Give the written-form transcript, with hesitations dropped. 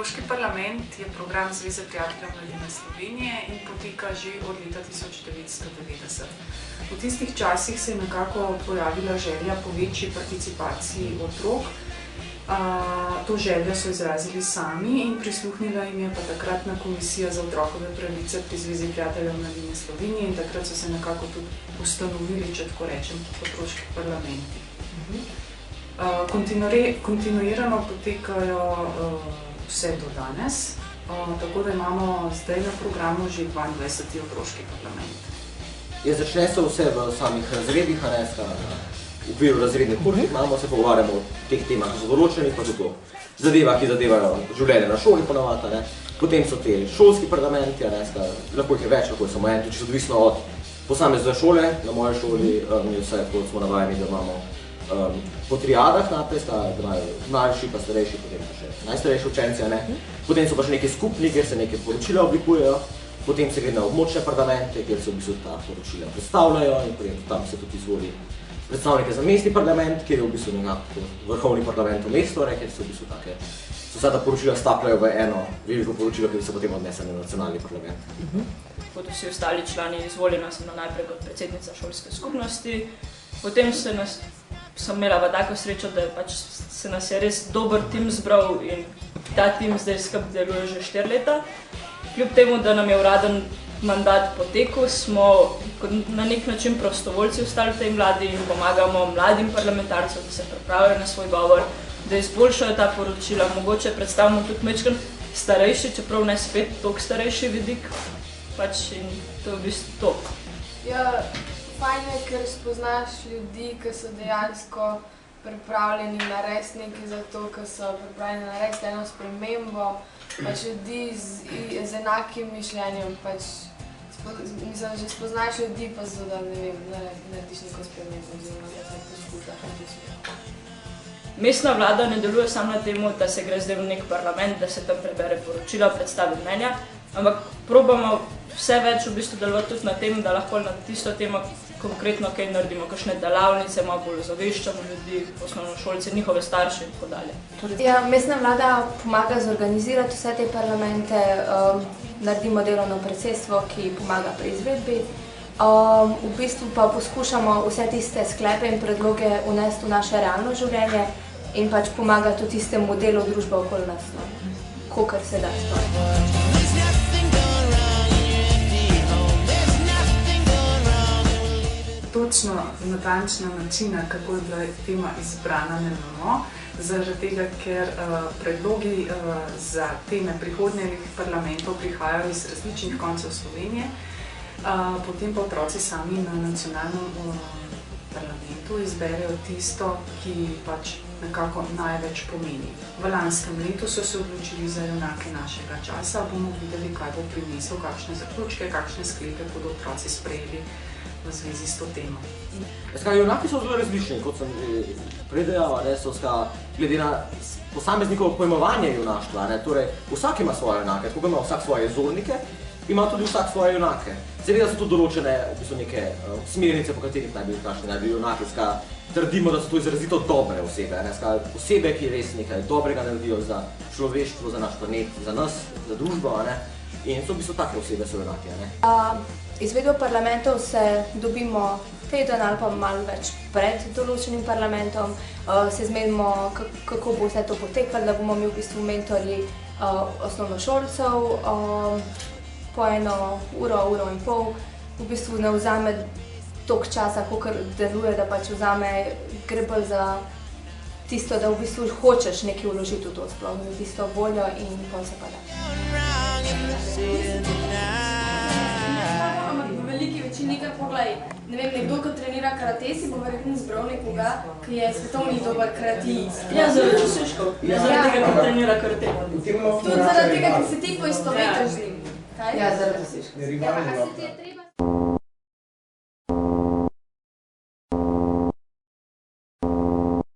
Otroški parlament je program Zveze prijateljev mladine Slovenije in poteka že od leta 1990. V tistih časih se je nekako pojavila želja po večji participaciji otrok. To željo so izrazili sami in prisluhnila jim je pa takratna komisija za otrokove pravice pri Zvezi prijateljev mladine Slovenije in takrat so se nekako tudi ustanovili, če tako rečem, otroški parlamenti. Kontinuirano potekajo vse do danes, tako da imamo zdaj na programu že 22. otroški parlament. Začne se vse v samih razredih, v okviru razrednih ur, imamo se pogovarjamo o teh temah, ki so določenih, pa tudi o zadevah, ki zadevajo življenje na šoli ponavadi. Potem so te šolski parlamenti, lahko jih je več, lahko je samo en, čisto odvisno od posamezne šole. Na moji šoli je vse, kot smo navajeni, da imamo po triadah naprej, da imajo mlajši pa starejši, potem pa še najstarejši učenci. Potem so pa še neke skupni, kjer se neke poročila oblikujejo, potem se gre na območne parlamente, kjer se v bistvu ta poročila predstavljajo in potem tam se tudi izvoli predstavnike za mestni parlament, kjer je v bistvu nekako vrhovni parlament v mestu, kjer so v bistvu take, so vsa ta poročila stapljajo v eno veliko poročilo, ki se potem odnese na nacionalni parlament. Kot vsi ostali člani izvoljena sem najprej kot predsednica šolske skupnosti, potem sem imela pa tako srečo, da se nas je res dober tim zbral in ta tim zdaj skupaj deluje že 4 leta. Kljub temu, da nam je uraden mandat potekel, smo na nek način prostovoljci ostali v tej vladi in pomagamo mladim parlamentarcem, da se pripravijo na svoj govor, da izboljšajo ta poročila. Mogoče predstavimo tudi majčkeno starejši, čeprav ne spet toliko starejši vidik. In to je v bistvu to. Ja, fajn je, ker spoznaš ljudi, ki so dejansko pripravljeni narediti nekaj za to, ki so pripravljeni narediti eno spremembo, ljudi z enakim mišljenjem, mislim, že spoznaš ljudi, pa so, da ne vem, narediš neko spremembo oziroma da se poskušaš. Mestna vlada ne deluje samo na temu, da se gre zdaj v nek parlament, da se tam prebere poročila, predstavi mnenja, ampak probamo vse več v bistvu delovati tudi na tem, da lahko na tisto temo konkretno kaj naredimo, kakšne delavnice, malo bolj ozaveščamo ljudi, osnovnošolce, njihove starše in tako dalje. Ja, mestna vlada pomaga zorganizirati vse te parlamente, naredimo delovno predsedstvo, ki pomaga pri izvedbi. V bistvu pa poskušamo vse tiste sklepe in predloge vnesti v naše realno življenje in pomaga tudi tistemu delu družbe okoli nas, kolikor se da sploh. Točno natančna načina, kako je bila tema izbrana, ne vemo, zaradi tega, ker predlogi za teme prihodnjih parlamentov prihajajo iz različnih koncev Slovenije, potem pa otroci sami na nacionalnem parlamentu izberejo tisto, ki nekako največ pomeni. V lanskem letu so se odločili za junake našega časa, bomo videli, kaj bo prinesel, kakšne zaključke, kakšne sklepe bodo otroci sprejeli v zvezi s to temo. Junaki so zelo različni, kot sem prej dejala, glede na posameznikovo pojmovanje junaštva. Torej, vsak ima svoje junake, tako ima vsak svoje zornike, ima tudi vsak svoje junake. Seveda so tudi določene neke smernice, po katerih naj bi junaki. Trdimo, da so to izrazito dobre osebe, osebe, ki res nekaj dobrega naredijo za človeštvo, za naš planet, za nas, za družbo. In so v bistvu take osebe so junaki. Izvedbo parlamentov se dobimo teden ali pa malo več pred določenim parlamentom, se zmenimo, kako bo vse to potekalo, da bomo mi v bistvu mentorji osnovnošolcev po 1 uro, uro in pol. V bistvu ne vzame toliko časa, kolikor deluje, da vzame, gre bolj za tisto, da v bistvu hočeš nekaj vložiti v to sploh, tisto voljo in pol se pa da. V veliki večini, kar poglej, ne vem, nekdo, ko trenira karate, si bo verjetno zbral nekoga, ki je svetovni dober karatist. Ja, zaradi dosežkov. Zaradi tega, ki trenira karate. Tudi zaradi tega, ker se ti poistovetiš z njim. Ja, zaradi dosežkov.